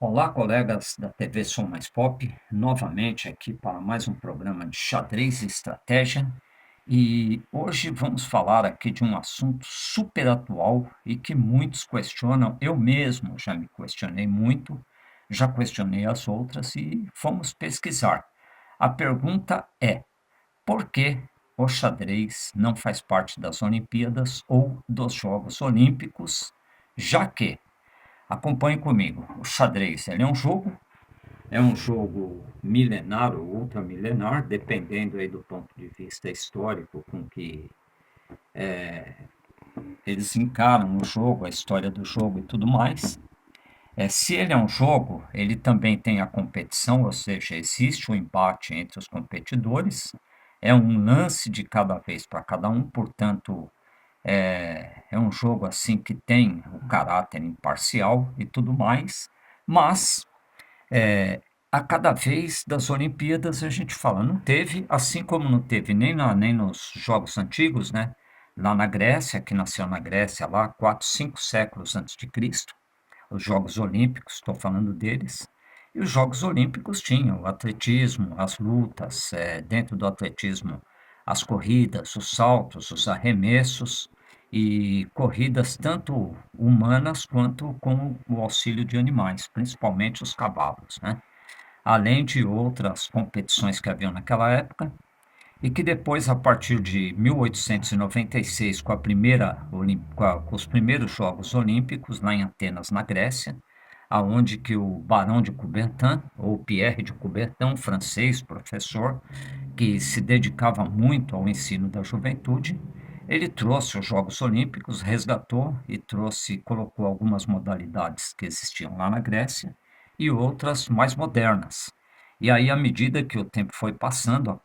Olá, colegas da TV Som Mais Pop, novamente aqui para mais um programa de xadrez e estratégia. E hoje vamos falar aqui de um assunto super atual e que muitos questionam. Eu mesmo já me questionei muito, já questionei as outras e fomos pesquisar. A pergunta é: por que o xadrez não faz parte das Olimpíadas ou dos Jogos Olímpicos, já que acompanhe comigo. O xadrez, ele é um jogo milenar ou ultramilenar, dependendo aí do ponto de vista histórico com que eles encaram o jogo, a história do jogo e tudo mais. Se ele é um jogo, ele também tem a competição, ou seja, existe o embate entre os competidores, é um lance de cada vez para cada um, portanto, é um jogo assim que tem o caráter imparcial e tudo mais, mas a cada vez das Olimpíadas a gente fala, não teve, assim como não teve nem nos Jogos Antigos, né? Lá na Grécia, que nasceu na Grécia, lá 4, 5 séculos antes de Cristo, os Jogos Olímpicos, estou falando deles, e os Jogos Olímpicos tinham o atletismo, as lutas, dentro do atletismo, as corridas, os saltos, os arremessos e corridas tanto humanas quanto com o auxílio de animais, principalmente os cavalos, né? Além de outras competições que haviam naquela época, e que depois, a partir de 1896, com os primeiros Jogos Olímpicos, lá em Atenas, na Grécia, aonde que o Barão de Coubertin, ou Pierre de Coubertin, um francês, professor, que se dedicava muito ao ensino da juventude, ele trouxe os Jogos Olímpicos, resgatou e trouxe, colocou algumas modalidades que existiam lá na Grécia e outras mais modernas. E aí, à medida que o tempo foi passando,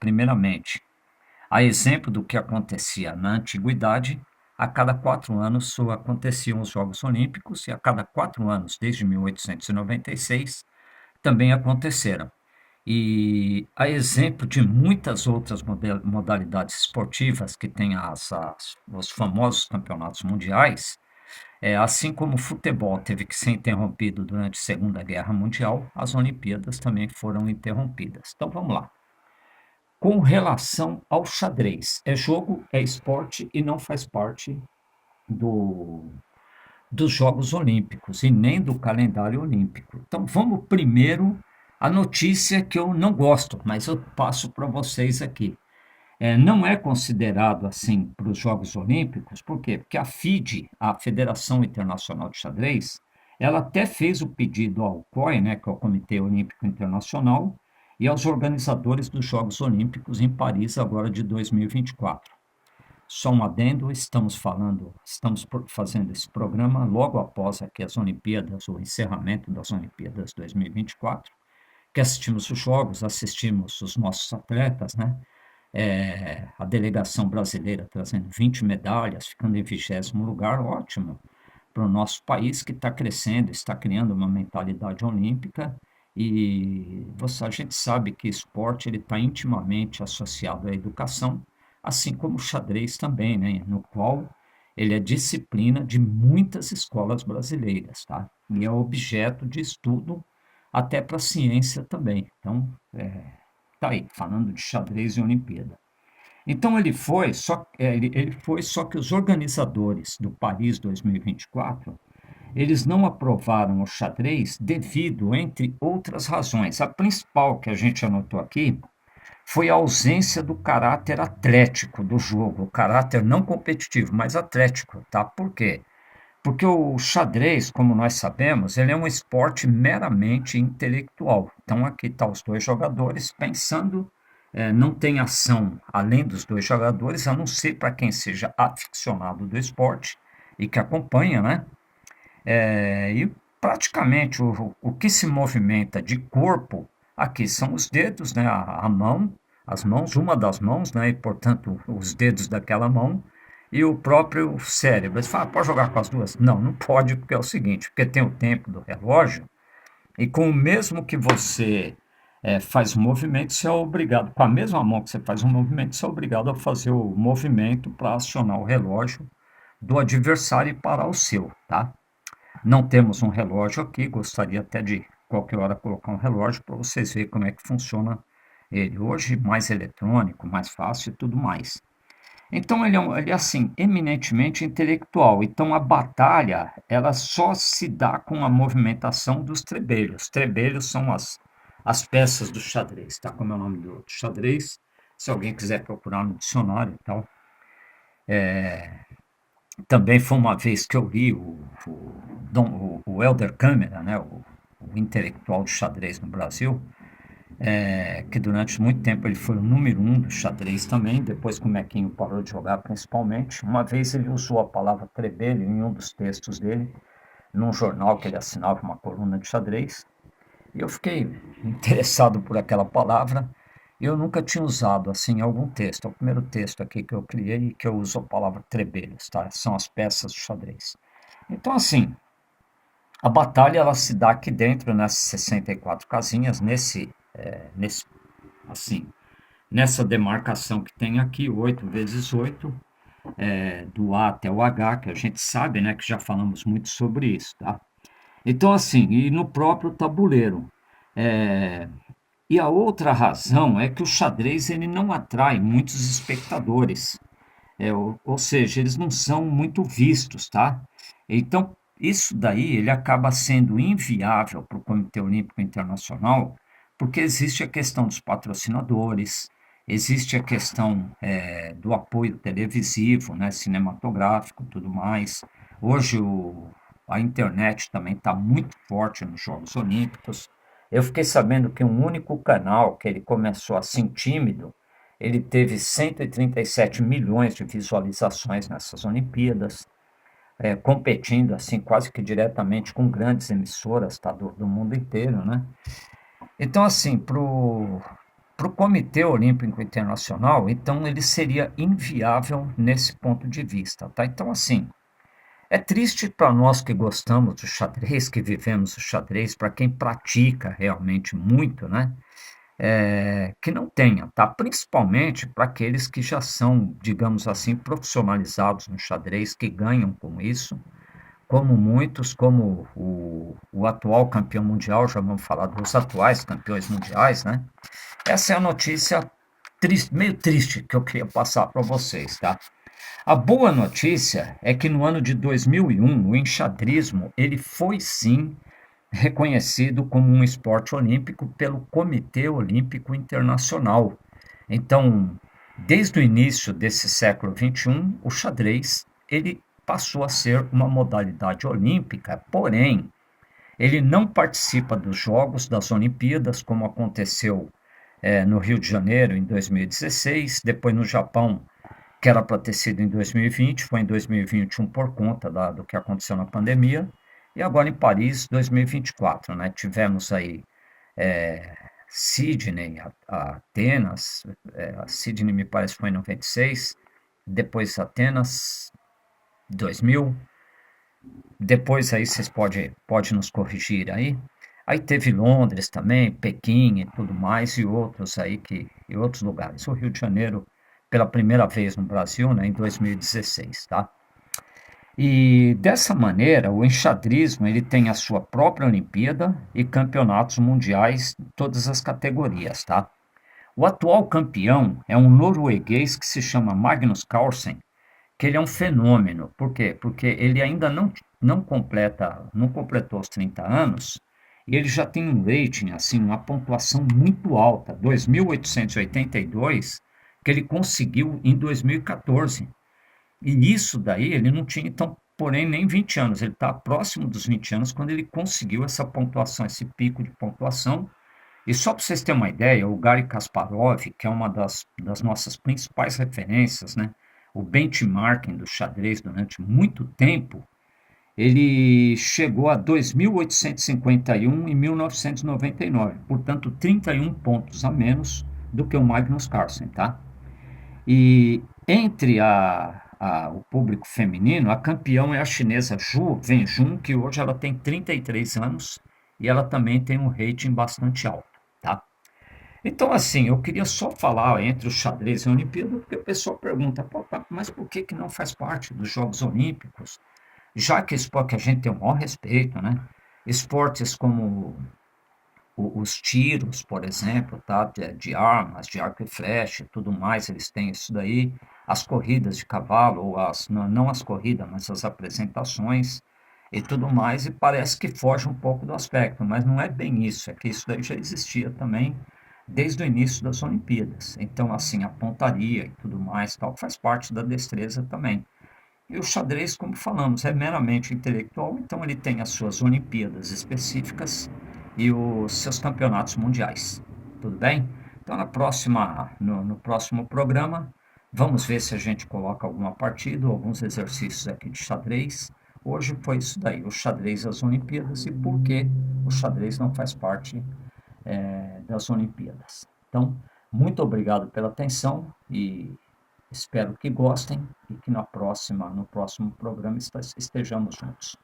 primeiramente, a exemplo do que acontecia na antiguidade, a cada 4 anos só aconteciam os Jogos Olímpicos e a cada 4 anos, desde 1896, também aconteceram. E a exemplo de muitas outras modalidades esportivas que têm os famosos campeonatos mundiais, assim como o futebol teve que ser interrompido durante a Segunda Guerra Mundial, as Olimpíadas também foram interrompidas. Então vamos lá. Com relação ao xadrez, é jogo, é esporte e não faz parte do, dos Jogos Olímpicos e nem do calendário olímpico. Então vamos primeiro a notícia que eu não gosto, mas eu passo para vocês aqui. Não é considerado assim para os Jogos Olímpicos, por quê? Porque a FIDE, a Federação Internacional de Xadrez, ela até fez o pedido ao COI, né, que é o Comitê Olímpico Internacional, e aos organizadores dos Jogos Olímpicos em Paris, agora de 2024. Só um adendo, estamos fazendo esse programa logo após aqui as Olimpíadas, o encerramento das Olimpíadas 2024, que assistimos os jogos, assistimos os nossos atletas, né? A delegação brasileira trazendo 20 medalhas, ficando em 20º lugar, ótimo para o nosso país que está crescendo, está criando uma mentalidade olímpica e a gente sabe que esporte ele está intimamente associado à educação, assim como o xadrez também, né? No qual ele é disciplina de muitas escolas brasileiras, tá? E é objeto de estudo até para a ciência também. Então, tá aí, falando de xadrez e Olimpíada. Então ele foi, só que os organizadores do Paris 2024, eles não aprovaram o xadrez devido, entre outras razões. A principal que a gente anotou aqui foi a ausência do caráter atlético do jogo, o caráter não competitivo, mas atlético, tá? Por quê? Porque o xadrez, como nós sabemos, ele é um esporte meramente intelectual. Então aqui estão os dois jogadores pensando, não tem ação além dos dois jogadores, a não ser para quem seja aficionado do esporte e que acompanha, né? E praticamente o que se movimenta de corpo aqui são os dedos, né? A mão, as mãos, uma das mãos, né? E portanto os dedos daquela mão e o próprio cérebro. Você fala, pode jogar com as duas? Não, não pode, porque é o seguinte, porque tem o tempo do relógio e com o mesmo que você faz o movimento, você é obrigado, com a mesma mão que você faz o movimento, você é obrigado a fazer o movimento para acionar o relógio do adversário e parar o seu, tá? Não temos um relógio aqui, gostaria até de qualquer hora colocar um relógio para vocês verem como é que funciona ele. Hoje, mais eletrônico, mais fácil e tudo mais. Então, ele é assim, eminentemente intelectual. Então, a batalha, ela só se dá com a movimentação dos trebelhos. Trebelhos são as peças do xadrez, tá? Como é o nome do xadrez? Se alguém quiser procurar no dicionário e tal. Também foi uma vez que eu li o Helder Câmara, né? O intelectual de xadrez no Brasil, que durante muito tempo ele foi o número um do xadrez também, depois que o Mequinho parou de jogar principalmente. Uma vez ele usou a palavra trebelho em um dos textos dele, num jornal que ele assinava uma coluna de xadrez, e eu fiquei interessado por aquela palavra. Eu nunca tinha usado assim em algum texto. É o primeiro texto aqui que eu criei que eu uso a palavra trebelhos, tá? São as peças do xadrez. Então, assim, a batalha ela se dá aqui dentro, nessas 64 casinhas, nesse assim, nessa demarcação que tem aqui, 8 vezes 8, do A até o H, que a gente sabe, né, que já falamos muito sobre isso, tá? Então, assim, e no próprio tabuleiro. É, e a outra razão é que o xadrez ele não atrai muitos espectadores, ou seja, eles não são muito vistos, tá? Então, isso daí ele acaba sendo inviável para o Comitê Olímpico Internacional, porque existe a questão dos patrocinadores, existe a questão do apoio televisivo, né, cinematográfico, tudo mais. Hoje a internet também está muito forte nos Jogos Olímpicos. Eu fiquei sabendo que um único canal que ele começou assim tímido, ele teve 137 milhões de visualizações nessas Olimpíadas, competindo assim quase que diretamente com grandes emissoras, tá, do mundo inteiro, né? Então, assim, pro Comitê Olímpico Internacional, então ele seria inviável nesse ponto de vista, tá? Então, assim, é triste para nós que gostamos do xadrez, que vivemos o xadrez, para quem pratica realmente muito, né? Que não tenha, tá? Principalmente para aqueles que já são, digamos assim, profissionalizados no xadrez, que ganham com isso, como muitos, como o atual campeão mundial, já vamos falar dos atuais campeões mundiais, né? Essa é a notícia triste, meio triste que eu queria passar para vocês, tá? A boa notícia é que no ano de 2001, o enxadrismo, ele foi sim reconhecido como um esporte olímpico pelo Comitê Olímpico Internacional. Então, desde o início desse século XXI, o xadrez ele passou a ser uma modalidade olímpica, porém, ele não participa dos Jogos das Olimpíadas, como aconteceu no Rio de Janeiro em 2016, depois no Japão, que era para ter sido em 2020, foi em 2021 por conta do que aconteceu na pandemia, e agora em Paris, 2024, né? Tivemos aí Sydney, Atenas, a Sydney me parece foi em 96, depois Atenas, 2000, depois aí vocês pode nos corrigir aí. Aí teve Londres também, Pequim e tudo mais, e outros lugares. O Rio de Janeiro, pela primeira vez no Brasil, né, em 2016, tá? E dessa maneira, o enxadrismo ele tem a sua própria Olimpíada e campeonatos mundiais em todas as categorias, tá? O atual campeão é um norueguês que se chama Magnus Carlsen, que ele é um fenômeno. Por quê? Porque ele ainda não completou os 30 anos e ele já tem um rating, assim, uma pontuação muito alta, 2.882, que ele conseguiu em 2014. E isso daí ele não tinha, então, porém, nem 20 anos. Ele está próximo dos 20 anos quando ele conseguiu essa pontuação, esse pico de pontuação. E só para vocês terem uma ideia, o Garry Kasparov, que é uma das nossas principais referências, né? O benchmarking do xadrez durante muito tempo, ele chegou a 2.851 em 1999, portanto 31 pontos a menos do que o Magnus Carlsen, tá? E entre o público feminino, a campeã é a chinesa Zhu Wenjun, que hoje ela tem 33 anos e ela também tem um rating bastante alto, tá? Então, assim, eu queria só falar entre o xadrez e a Olimpíada, porque o pessoal pergunta, pô, mas por que não faz parte dos Jogos Olímpicos? já que esporte que a gente tem o maior respeito, né? Esportes como os tiros, por exemplo, tá? De armas, de arco e flecha e tudo mais, eles têm isso daí. As corridas de cavalo, ou não as corridas, mas as apresentações e tudo mais, e parece que foge um pouco do aspecto, mas não é bem isso, é que isso daí já existia também desde o início das Olimpíadas. Então, assim, a pontaria e tudo mais, tal, faz parte da destreza também. E o xadrez, como falamos, é meramente intelectual, então ele tem as suas Olimpíadas específicas e os seus campeonatos mundiais. Tudo bem? Então, no próximo programa, vamos ver se a gente coloca alguma partida, alguns exercícios aqui de xadrez. Hoje foi isso daí, o xadrez e as Olimpíadas e por que o xadrez não faz parte das Olimpíadas. Então, muito obrigado pela atenção e espero que gostem e que no próximo programa estejamos juntos.